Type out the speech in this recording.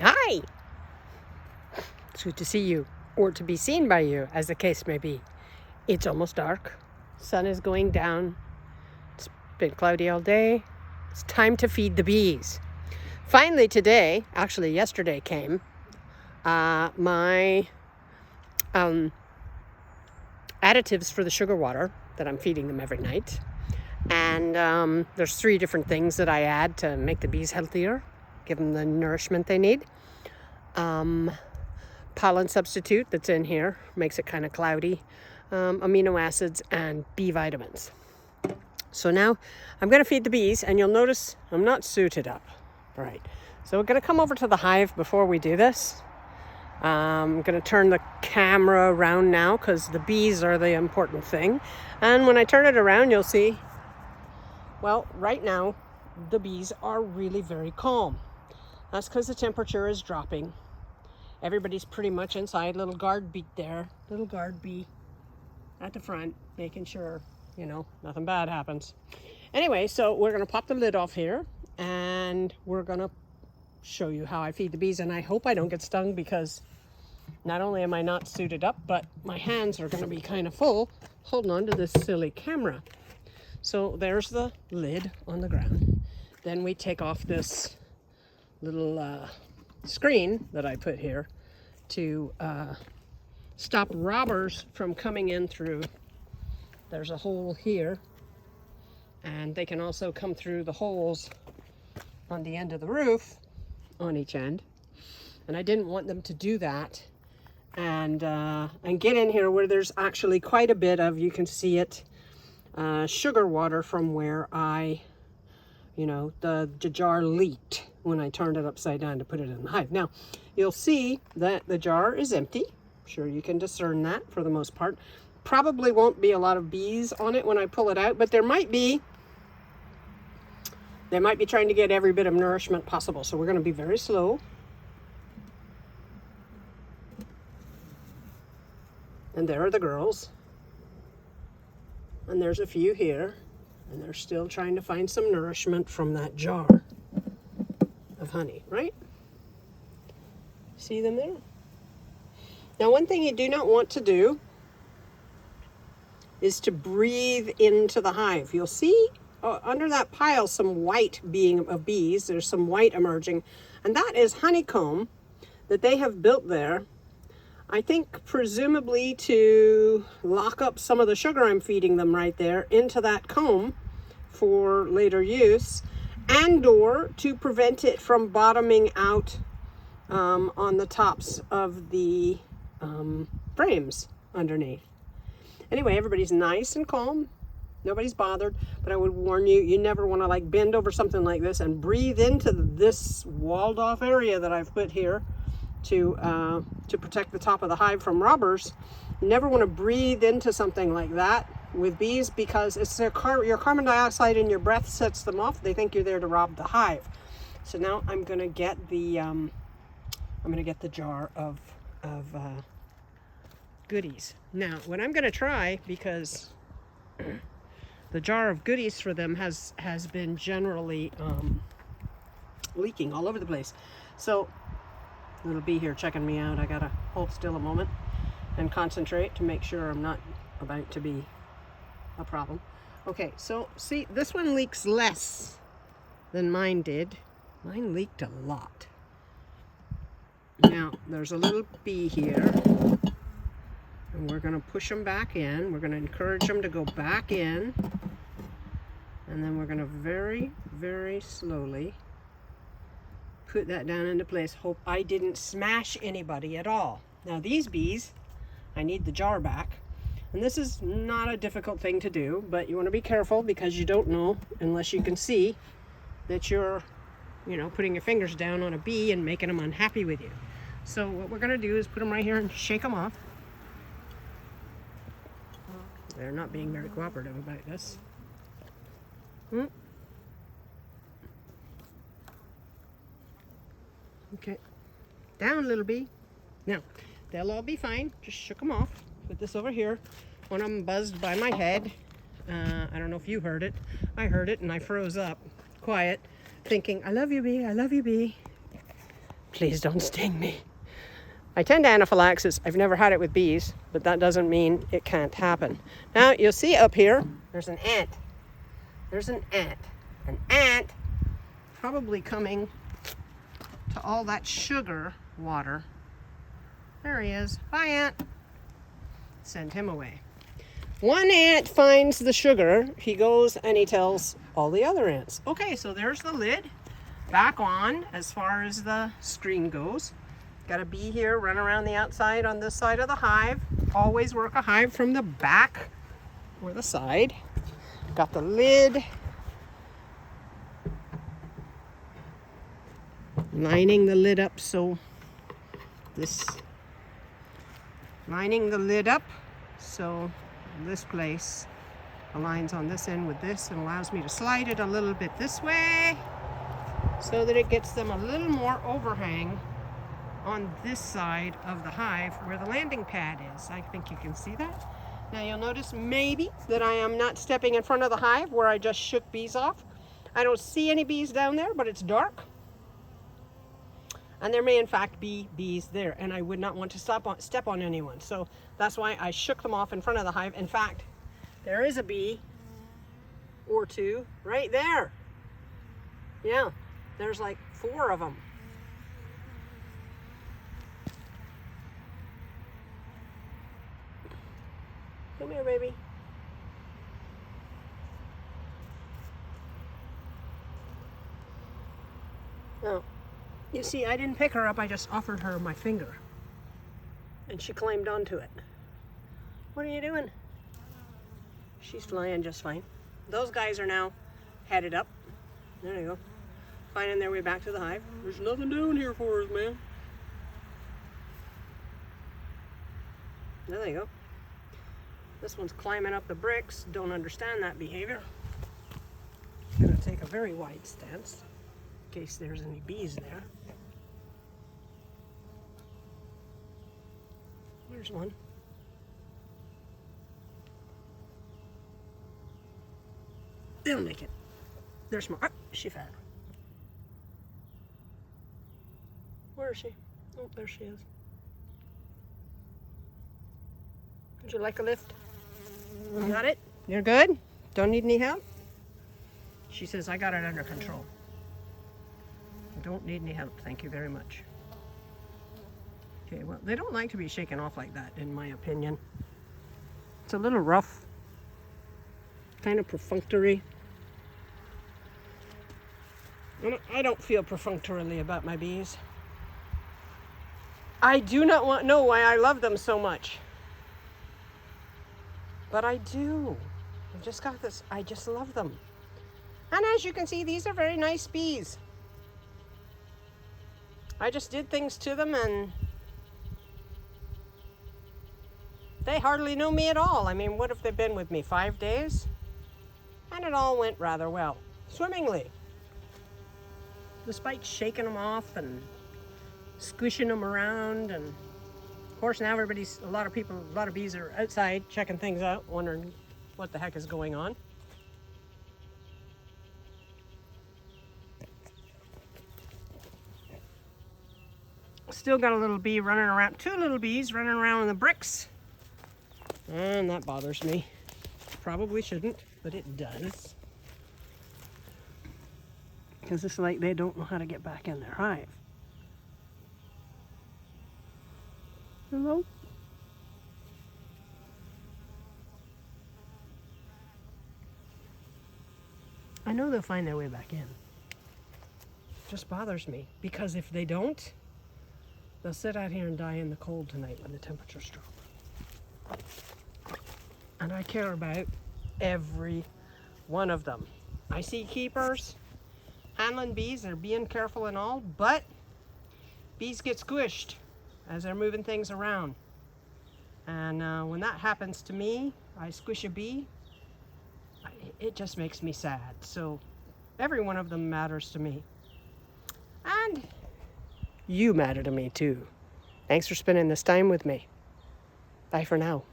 Hi! It's good to see you, or to be seen by you, as the case may be. It's almost dark. Sun is going down. It's been cloudy all day. It's time to feed the bees. Finally today, actually yesterday came, my additives for the sugar water that I'm feeding them every night. And there's 3 different things that I add to make the bees healthier, give them the nourishment they need. Pollen substitute that's in here makes it kind of cloudy, amino acids, and B vitamins. So now I'm going to feed the bees, and you'll notice I'm not suited up. Right. So we're going to come over to the hive before we do this. I'm going to turn the camera around now because the bees are the important thing. And when I turn it around, you'll see, well, right now, the bees are really very calm. That's because the temperature is dropping. Everybody's pretty much inside. Little guard bee there. Little guard bee at the front, making sure, nothing bad happens. Anyway, so we're going to pop the lid off here, and we're going to show you how I feed the bees. And I hope I don't get stung, because not only am I not suited up, but my hands are going to be kind of full holding on to this silly camera. So there's the lid on the ground. Then we take off this little screen that I put here to stop robbers from coming in through. There's a hole here, and they can also come through the holes on the end of the roof on each end, and I didn't want them to do that and get in here where there's actually quite a bit of, you can see it, sugar water from where the jar leaked when I turned it upside down to put it in the hive. Now, you'll see that the jar is empty. I'm sure you can discern that for the most part. Probably won't be a lot of bees on it when I pull it out, but there might be. They might be trying to get every bit of nourishment possible, so we're going to be very slow. And there are the girls. And there's a few here. And they're still trying to find some nourishment from that jar of honey, right? See them there? Now, one thing you do not want to do is to breathe into the hive. You'll see under that pile some white of bees. There's some white emerging, and that is honeycomb that they have built there. I think presumably to lock up some of the sugar I'm feeding them right there into that comb for later use, and or to prevent it from bottoming out on the tops of the frames underneath. Anyway, everybody's nice and calm. Nobody's bothered, but I would warn you, you never want to bend over something like this and breathe into this walled off area that I've put here to protect the top of the hive from robbers. You never want to breathe into something like that with bees, because it's your carbon dioxide in your breath sets them off. They think you're there to rob the hive. So now I'm going to get the jar of goodies. Now, what I'm going to try, because the jar of goodies for them has been generally leaking all over the place. So little bee here checking me out. I gotta hold still a moment and concentrate to make sure I'm not about to be a problem. Okay, so see, this one leaks less than mine did. Mine leaked a lot. Now, there's a little bee here, and we're gonna push them back in. We're gonna encourage them to go back in, and then we're gonna very, very slowly put that down into place. Hope I didn't smash anybody at all. Now, these bees, I need the jar back. And this is not a difficult thing to do, but you want to be careful, because you don't know, unless you can see, that you're, putting your fingers down on a bee and making them unhappy with you. So what we're going to do is put them right here and shake them off. They're not being very cooperative about this. Okay, down, little bee. Now, they'll all be fine. Just shook them off. Put this over here. One of them buzzed by my head. I don't know if you heard it. I heard it, and I froze up, quiet, thinking, I love you, bee. I love you, bee. Please don't sting me. I tend to anaphylaxis. I've never had it with bees, but that doesn't mean it can't happen. Now, you'll see up here, there's an ant. There's an ant. An ant probably coming to all that sugar water. There he is. Bye, ant. Send him away. One ant finds the sugar. He goes and he tells all the other ants. Okay, so there's the lid. Back on as far as the screen goes. Got a bee here, run around the outside on this side of the hive. Always work a hive from the back or the side. Got the lid. Lining the lid up so this place aligns on this end with this and allows me to slide it a little bit this way so that it gets them a little more overhang on this side of the hive where the landing pad is. I think you can see that. Now you'll notice maybe that I am not stepping in front of the hive where I just shook bees off. I don't see any bees down there, but it's dark. And there may in fact be bees there, and I would not want to step on anyone. So that's why I shook them off in front of the hive. In fact, there is a bee or two right there. Yeah, there's like 4 of them. Come here, baby. Oh. You see, I didn't pick her up, I just offered her my finger. And she climbed onto it. What are you doing? She's flying just fine. Those guys are now headed up. There they go. Finding their way back to the hive. There's nothing down here for us, man. There they go. This one's climbing up the bricks. Don't understand that behavior. Gonna take a very wide stance in case there's any bees there. There's one. They'll make it. They're smart. Oh, she fell. Where is she? Oh, there she is. Would you like a lift? You got it? You're good? Don't need any help? She says, I got it under control. Don't need any help. Thank you very much. Okay, well, they don't like to be shaken off like that, in my opinion. It's a little rough. Kind of perfunctory. I don't feel perfunctorily about my bees. I do not know why I love them so much. But I do. I've just got this. I just love them. And as you can see, these are very nice bees. I just did things to them and they hardly know me at all. I mean, what have they been with me? 5 days? And it all went rather well. Swimmingly. Despite shaking them off and squishing them around, and of course now a lot of bees are outside checking things out, wondering what the heck is going on. Still got a little bee running around, 2 little bees running around in the bricks. And that bothers me. Probably shouldn't, but it does. Because it's like they don't know how to get back in their hive. Hello? I know they'll find their way back in. It just bothers me, because if they don't, they'll sit out here and die in the cold tonight when the temperatures drop. And I care about every one of them. I see keepers handling bees, they're being careful and all, but bees get squished as they're moving things around. And when that happens to me, I squish a bee, it just makes me sad. So every one of them matters to me. And you matter to me too. Thanks for spending this time with me. Bye for now.